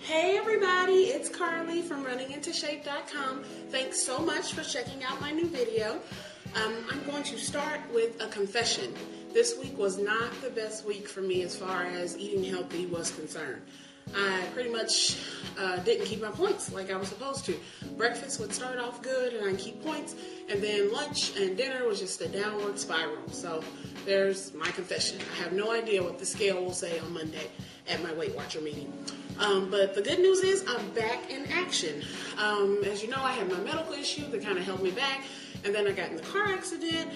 Hey everybody, it's Carly from runningintoshape.com. Thanks so much for checking out my new video. I'm going to start with a confession. This week was not the best week for me as far as eating healthy was concerned. I pretty much didn't keep my points like I was supposed to. Breakfast would start off good and I'd keep points, and then lunch and dinner was just a downward spiral. So there's my confession. I have no idea what the scale will say on Monday at my Weight Watcher meeting. But the good news is I'm back in action. As you know, I had my medical issue that kind of held me back, and then I got in the car accident,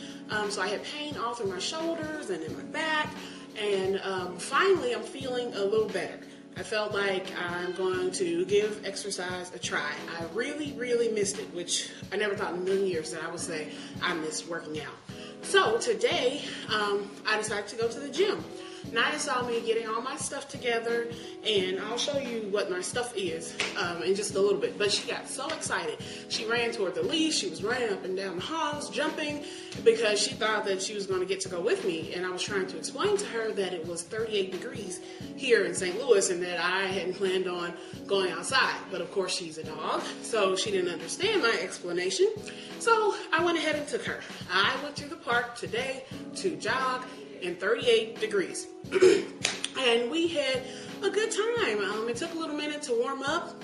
so I had pain all through my shoulders and in my back, and finally I'm feeling a little better. I felt like I'm going to give exercise a try. I really missed it, which I never thought in a million years that I would say I missed working out. So today, I decided to go to the gym. Naya saw me getting all my stuff together, and I'll show you what my stuff is in just a little bit. But she got so excited. She ran toward the leash. She was running up and down the halls, jumping, because she thought that she was going to get to go with me. And I was trying to explain to her that it was 38 degrees here in St. Louis and that I hadn't planned on going outside. But of course, she's a dog, so she didn't understand my explanation. So I went ahead and took her. I went to the park today to jog in 38 degrees. And we had a good time. It took a little minute to warm up.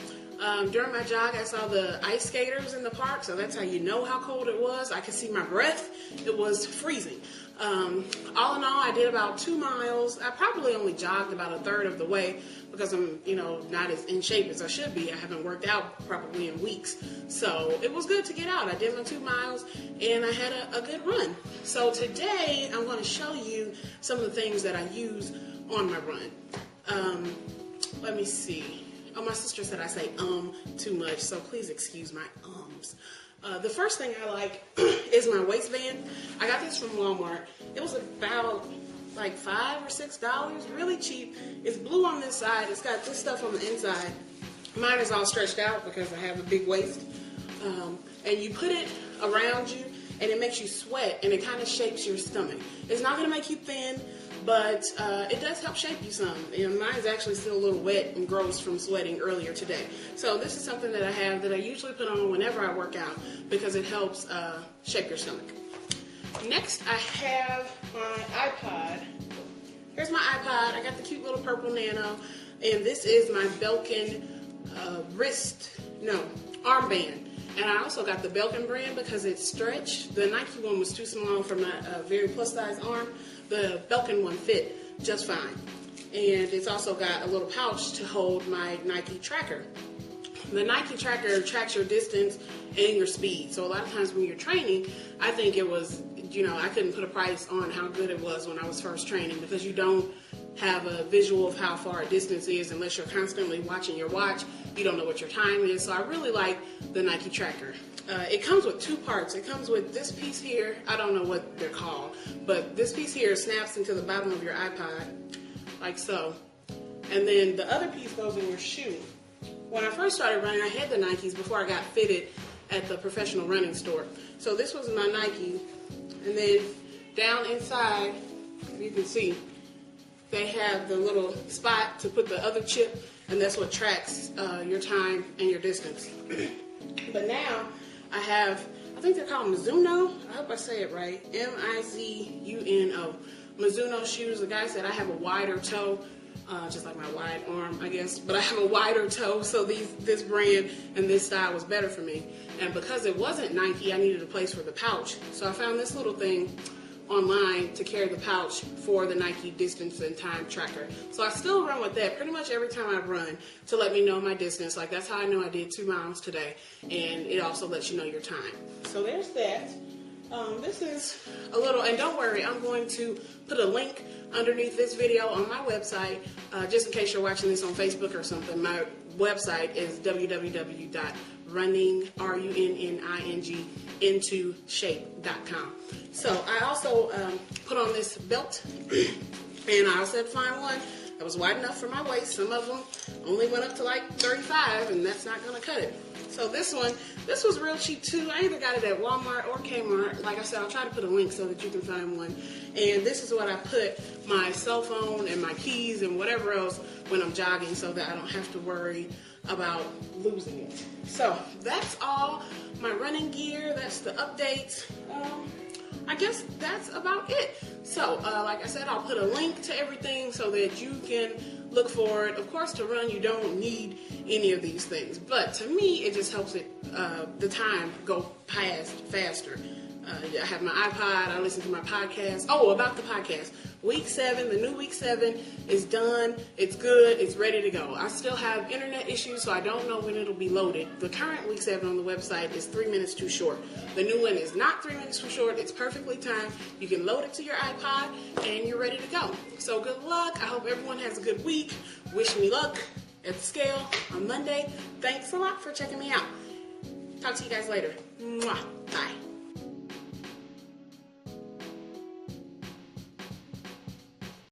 During my jog, I saw the ice skaters in the park, so that's how you know how cold it was. I could see my breath. It was freezing. All in all, I did about 2 miles. I probably only jogged about a third of the way because I'm, not as in shape as I should be. I haven't worked out probably in weeks. So it was good to get out. I did my 2 miles and I had a good run. So today I'm going to show you some of the things that I use on my run. Let me see. Oh, my sister said I say too much, so please excuse my ums. The first thing I like is my waistband. I got this from Walmart. It was about like $5 or $6, really cheap. It's blue on this side. It's got this stuff on the inside. Mine is all stretched out because I have a big waist. And you put it around you and it makes you sweat and it kind of shapes your stomach. It's not going to make you thin, but it does help shape you some. And mine's actually still a little wet and gross from sweating earlier today. So this is something that I have that I usually put on whenever I work out because it helps shape your stomach. Next, I have my iPod. Here's my iPod. I got the cute little purple Nano, and this is my Belkin armband. And I also got the Belkin brand because it's stretched. The Nike one was too small for my very plus size arm. The Belkin one fit just fine. And it's also got a little pouch to hold my Nike tracker. The Nike tracker tracks your distance and your speed. So a lot of times when you're training, I think it was, I couldn't put a price on how good it was when I was first training because you don't have a visual of how far a distance is unless you're constantly watching your watch. You don't know what your time is. So I really like the Nike tracker. It comes with 2 parts. It comes with this piece here. I don't know what they're called, but this piece here snaps into the bottom of your iPod like so. And then the other piece goes in your shoe. When I first started running, I had the Nikes before I got fitted at the professional running store. So this was my Nike, and then down inside, you can see, they have the little spot to put the other chip, and that's what tracks your time and your distance. But now I have, I think they're called Mizuno. I hope I say it right. M-I-Z-U-N-O. Mizuno shoes. The guy said I have a wider toe. Just like my wide arm, I guess, but I have a wider toe, so this brand and this style was better for me. And because it wasn't Nike, I needed a place for the pouch. So I found this little thing online to carry the pouch for the Nike distance and time tracker. So I still run with that pretty much every time I run to let me know my distance. Like that's how I know I did 2 miles today. And it also lets you know your time. So there's that. This is a little, and don't worry, I'm going to put a link underneath this video on my website, just in case you're watching this on Facebook or something. My website is www.runningintoshape.com. So I also put on this belt, and I also had to find one that was wide enough for my waist. Some of them only went up to like 35, and that's not going to cut it. So this one, this was real cheap too. I either got it at Walmart or Kmart. Like I said, I'll try to put a link so that you can find one. And this is what I put my cell phone and my keys and whatever else when I'm jogging so that I don't have to worry about losing it. So that's all my running gear. That's the updates. I guess that's about it. So, like I said, I'll put a link to everything so that you can look for it. Of course, to run, you don't need any of these things. But to me, it just helps the time go past faster. I have my iPod. I listen to my podcast. Oh, about the podcast. Week 7, the new week 7 is done. It's good. It's ready to go. I still have internet issues, so I don't know when it'll be loaded. The current week 7 on the website is 3 minutes too short. The new one is not 3 minutes too short. It's perfectly timed. You can load it to your iPod, and you're ready to go. So good luck. I hope everyone has a good week. Wish me luck at the scale on Monday. Thanks a lot for checking me out. Talk to you guys later. Mwah. Bye.